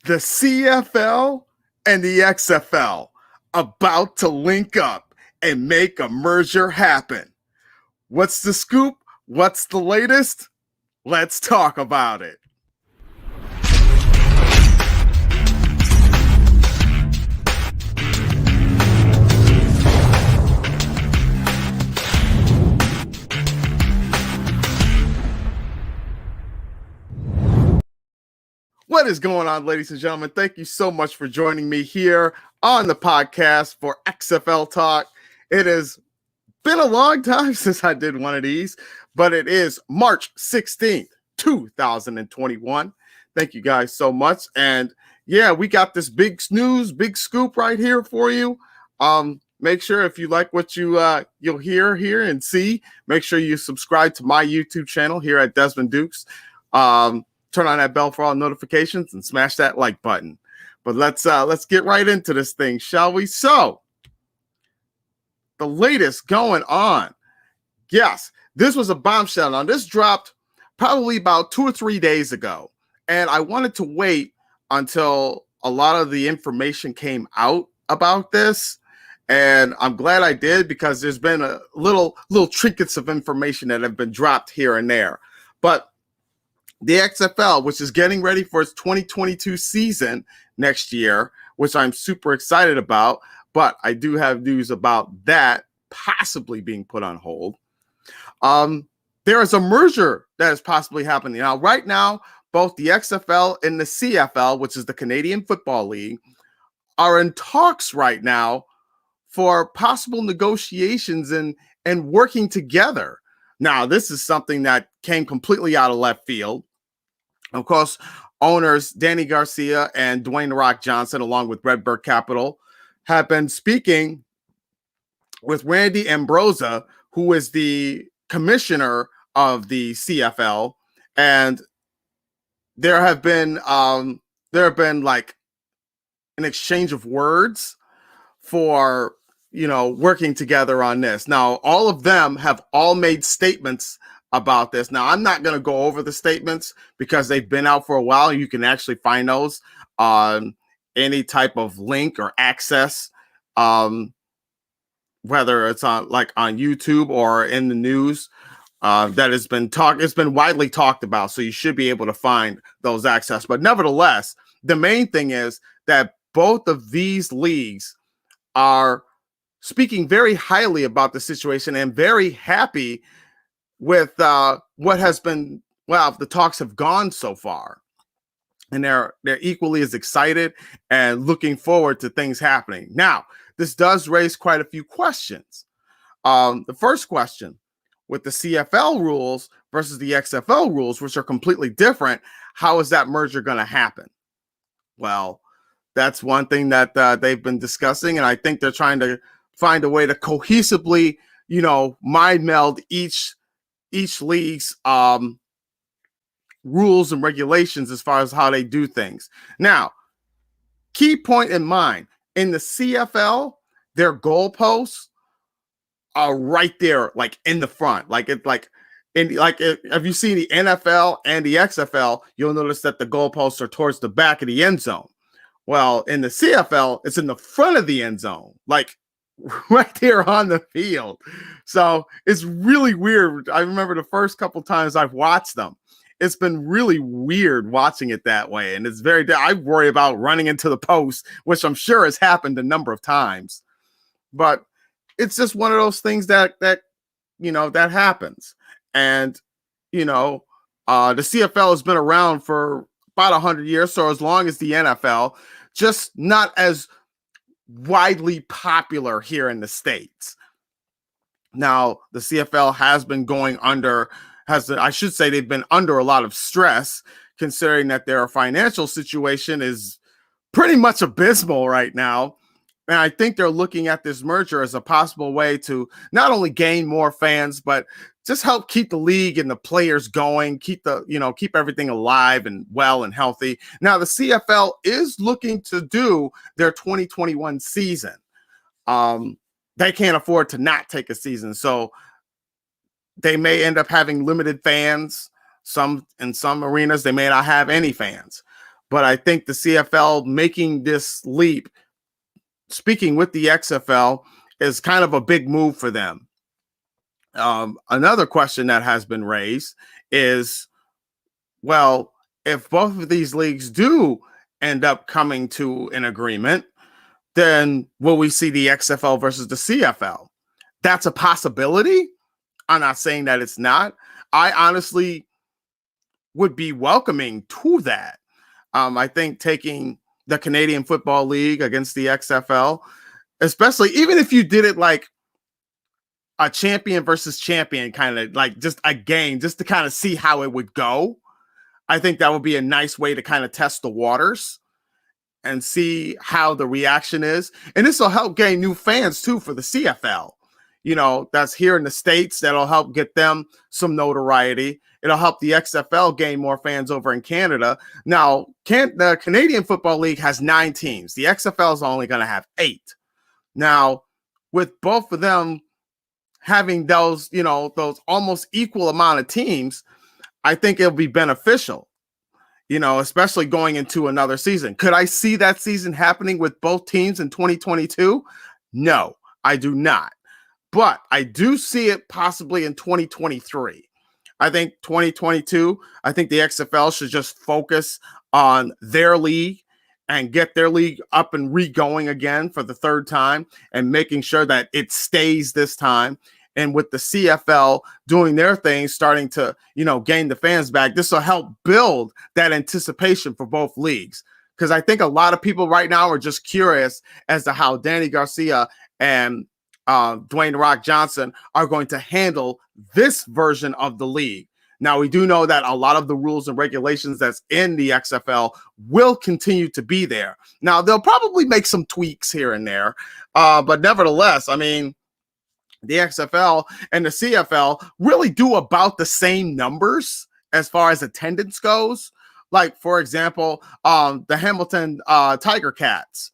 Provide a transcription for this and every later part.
The CFL and the XFL about to link up and make a merger happen. What's the scoop? What's the latest? Let's talk about it. What is going on, ladies and gentlemen? Thank you so much for joining me here on the podcast for XFL Talk. It has been a long time since I did one of these, but it is March 16th, 2021. Thank you guys so much. And yeah, we got this big news, big scoop right here for you. Make sure if you like what you'll hear here and see, make sure you subscribe to my YouTube channel here at Desmond Dukes. Turn on that bell for all notifications and smash that like button. But let's get right into this thing, shall we? So, the latest going on. Yes, this was a bombshell. Now, this dropped probably about 2 or 3 days ago. And I wanted to wait until a lot of the information came out about this. And I'm glad I did, because there's been a little trinkets of information that have been dropped here and there. But the XFL, which is getting ready for its 2022 season next year, which I'm super excited about, but I do have news about that possibly being put on hold. There is a merger that is possibly happening. Now, right now, both the XFL and the CFL, which is the Canadian Football League, are in talks right now for possible negotiations and working together. Now, this is something that came completely out of left field. Of course, owners Danny Garcia and Dwayne "The Rock" Johnson, along with Redbird Capital, have been speaking with Randy Ambrosia, who is the commissioner of the CFL, and there have been like an exchange of words for working together on this. Now, all of them have all made statements about this. Now, I'm not going to go over the statements because they've been out for a while. You can actually find those on any type of link or access, whether it's on YouTube or in the news. That has been it's been widely talked about, so you should be able to find those access. But nevertheless, the main thing is that both of these leagues are speaking very highly about the situation and very happy with what has been, the talks have gone so far. And they're equally as excited and looking forward to things happening. Now, this does raise quite a few questions. The first question, with the CFL rules versus the XFL rules, which are completely different, how is that merger going to happen? Well, that's one thing that they've been discussing, and I think they're trying to find a way to cohesively, mind meld each league's rules and regulations as far as how they do things. Now, key point in mind, in the CFL, their goalposts are right there, like in the front. Have you seen the NFL and the XFL, you'll notice that the goalposts are towards the back of the end zone. Well, in the CFL, it's in the front of the end zone, like right there on the field. So it's really weird. I remember the first couple times I've watched them, it's been really weird watching it that way. And it's I worry about running into the post, which I'm sure has happened a number of times. But it's just one of those things that happens. And, the CFL has been around for about 100 years, so as long as the NFL, just not as widely popular here in the States. Now, the CFL has been they've been under a lot of stress, considering that their financial situation is pretty much abysmal right now. And I think they're looking at this merger as a possible way to not only gain more fans, but just help keep the league and the players going, keep everything alive and well and healthy. Now, the CFL is looking to do their 2021 season. They can't afford to not take a season, so they may end up having limited fans. In some arenas, they may not have any fans. but I think the CFL making this leap, speaking with the XFL, is kind of a big move for them. Another question that has been raised is, well, if both of these leagues do end up coming to an agreement, then will we see the XFL versus the CFL? That's a possibility. I'm not saying that it's not. I honestly would be welcoming to that. I think taking the Canadian Football League against the XFL, especially even if you did it like a champion versus champion, kind of like just a game, just to kind of see how it would go. I think that would be a nice way to kind of test the waters and see how the reaction is. And this will help gain new fans too for the CFL. That's here in the States. That'll help get them some notoriety. It'll help the XFL gain more fans over in Canada. Now, the Canadian Football League has 9 teams. The XFL is only going to have 8. Now, with both of them having those almost equal amount of teams, I think it'll be beneficial, especially going into another season. Could I see that season happening with both teams in 2022? No, I do not. But I do see it possibly in 2023. I think 2022, I think the XFL should just focus on their league and get their league up and re-going again for the 3rd time and making sure that it stays this time. And with the CFL doing their thing, starting to, gain the fans back, this will help build that anticipation for both leagues. Because I think a lot of people right now are just curious as to how Danny Garcia and Dwayne "The Rock" Johnson are going to handle this version of the league. Now, we do know that a lot of the rules and regulations that's in the XFL will continue to be there. Now, they'll probably make some tweaks here and there, but nevertheless, I mean, the XFL and the CFL really do about the same numbers as far as attendance goes. Like, for example, the Hamilton Tiger Cats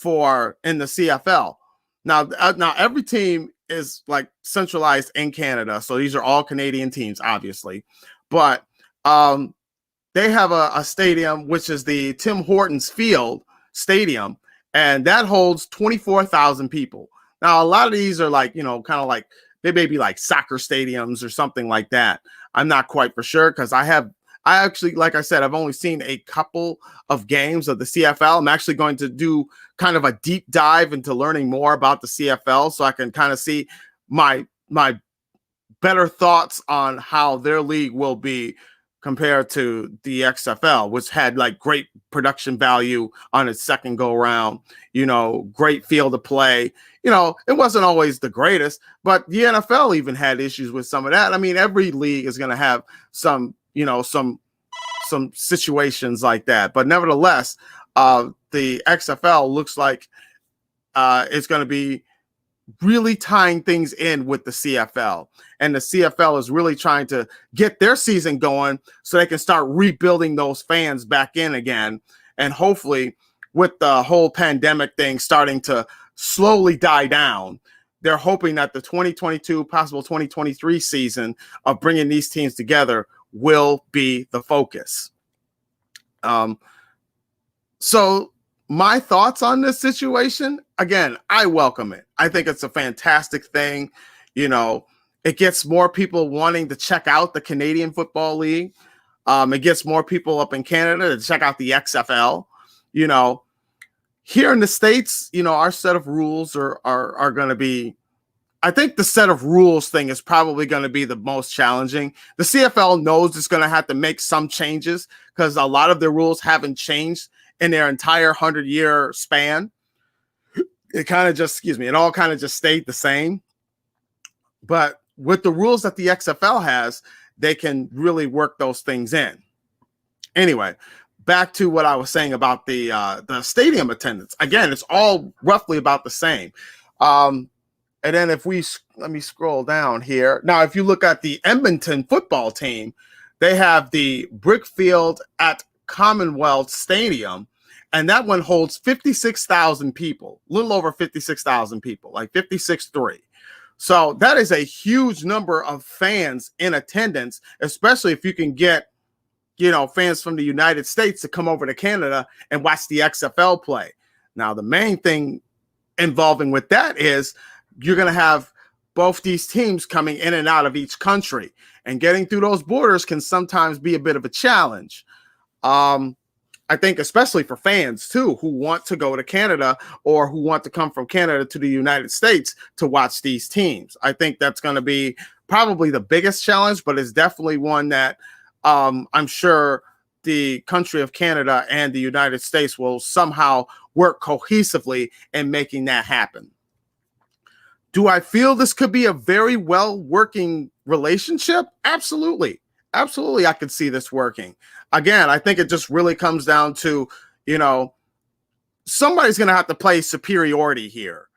in the CFL. Now every team is like centralized in Canada, so these are all Canadian teams, obviously. But they have a stadium, which is the Tim Hortons Field Stadium, and that holds 24,000 people. Now, a lot of these are like, kind of like, they may be like soccer stadiums or something like that. I'm not quite for sure because I actually, like I said, I've only seen a couple of games of the CFL. I'm actually going to do kind of a deep dive into learning more about the CFL so I can kind of see my better thoughts on how their league will be compared to the XFL, which had like great production value on its second go round, great field of play. It wasn't always the greatest, but the NFL even had issues with some of that. I mean, every league is going to have some situations like that. But nevertheless, the XFL looks like it's going to be really tying things in with the CFL. And the CFL is really trying to get their season going so they can start rebuilding those fans back in again. And hopefully, with the whole pandemic thing starting to slowly die down, they're hoping that the 2022, possible 2023 season of bringing these teams together will be the focus. So my thoughts on this situation, again, I welcome it. I think it's a fantastic thing. It gets more people wanting to check out the Canadian Football League. It gets more people up in Canada to check out the XFL. Here in the States, our set of rules are going to be, I think the set of rules thing is probably going to be the most challenging. The CFL knows it's going to have to make some changes because a lot of their rules haven't changed in their entire 100-year span. It all kind of just stayed the same. But with the rules that the XFL has, they can really work those things in. Anyway, back to what I was saying about the stadium attendance. Again, it's all roughly about the same. And then let me scroll down here. Now, if you look at the Edmonton football team, they have the brick field at Commonwealth Stadium, and that one holds 56,000 people, a little over 56,000 people, like 56.3. So that is a huge number of fans in attendance, especially if you can get, fans from the United States to come over to Canada and watch the XFL play. Now, the main thing involving with that is you're going to have both these teams coming in and out of each country, and getting through those borders can sometimes be a bit of a challenge. I think especially for fans too, who want to go to Canada or who want to come from Canada to the United States to watch these teams. I think that's going to be probably the biggest challenge, but it's definitely one that I'm sure the country of Canada and the United States will somehow work cohesively in making that happen. Do I feel this could be a very well working relationship? Absolutely. Absolutely, I could see this working. Again, I think it just really comes down to, somebody's going to have to play superiority here.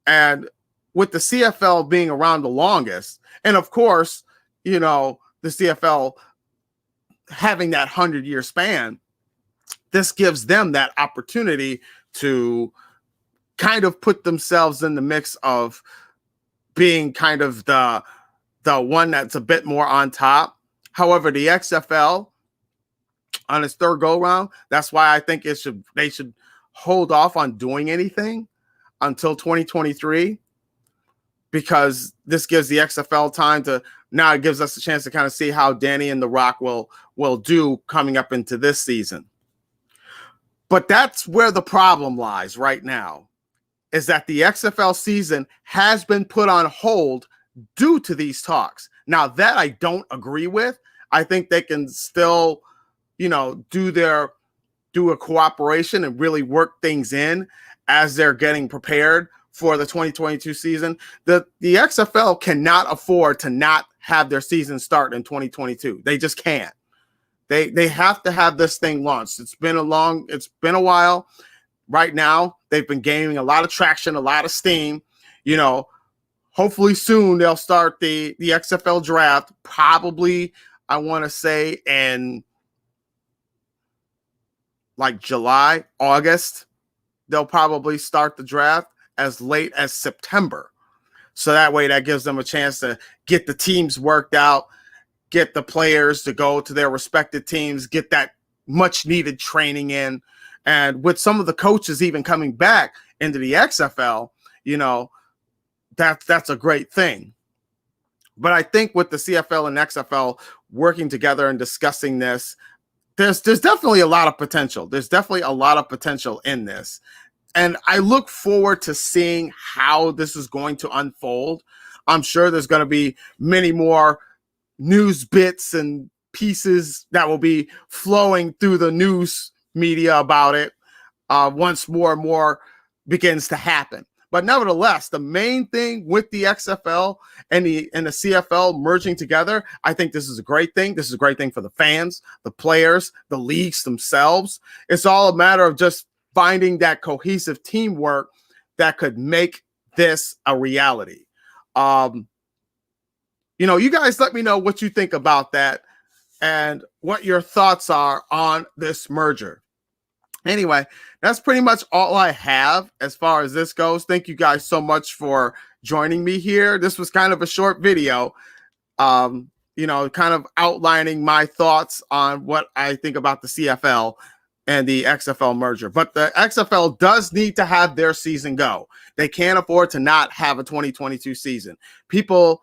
And with the CFL being around the longest, and of course, the CFL having that 100-year span, this gives them that opportunity to kind of put themselves in the mix of being kind of the one that's a bit more on top. However, the XFL on its third go round, that's why I think they should hold off on doing anything until 2023, because this gives the XFL time to, now it gives us a chance to kind of see how Danny and The Rock will do coming up into this season. But that's where the problem lies right now, is that the XFL season has been put on hold due to these talks. Now, that I don't agree with. I think they can still, do a cooperation and really work things in as they're getting prepared for the 2022 season. The XFL cannot afford to not have their season start in 2022. They just can't. They have to have this thing launched. It's been a while. Right now, they've been gaining a lot of traction, a lot of steam. Hopefully soon they'll start the XFL draft. Probably, I want to say in like July, August, they'll probably start the draft as late as September. So that way that gives them a chance to get the teams worked out, get the players to go to their respective teams, get that much needed training in. And with some of the coaches even coming back into the XFL, that's a great thing. But I think with the CFL and XFL working together and discussing this, there's definitely a lot of potential. There's definitely a lot of potential in this. And I look forward to seeing how this is going to unfold. I'm sure there's going to be many more news bits and pieces that will be flowing through the news media about it once more and more begins to happen. But nevertheless, the main thing with the XFL and the CFL merging together, I think this is a great thing. This is a great thing for the fans, the players, the leagues themselves. It's all a matter of just finding that cohesive teamwork that could make this a reality. You guys let me know what you think about that and what your thoughts are on this merger. Anyway, that's pretty much all I have as far as this goes. Thank you guys so much for joining me here. This was kind of a short video, kind of outlining my thoughts on what I think about the CFL and the XFL merger. But the XFL does need to have their season go. They can't afford to not have a 2022 season. People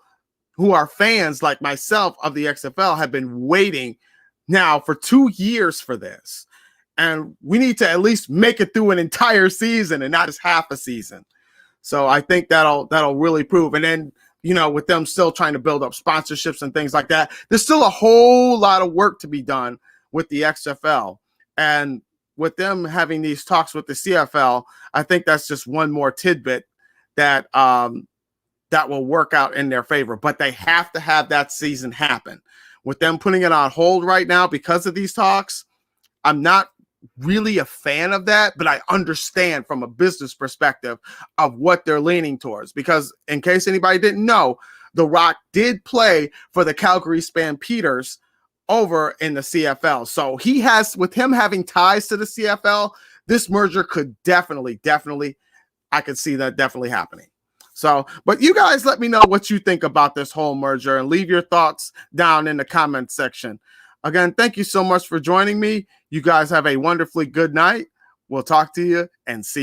who are fans like myself of the XFL have been waiting now for 2 years for this. And we need to at least make it through an entire season and not just half a season. So I think that'll really prove. And then, with them still trying to build up sponsorships and things like that, there's still a whole lot of work to be done with the XFL. And with them having these talks with the CFL, I think that's just one more tidbit that will work out in their favor. But they have to have that season happen. With them putting it on hold right now because of these talks, I'm not really a fan of that, but I understand from a business perspective of what they're leaning towards. Because in case anybody didn't know, The Rock did play for the Calgary Stampeders over in the CFL. So he has, with him having ties to the CFL, this merger could definitely, I could see that definitely happening. So, but you guys let me know what you think about this whole merger and leave your thoughts down in the comment section. Again, thank you so much for joining me. You guys have a wonderfully good night. We'll talk to you and see you.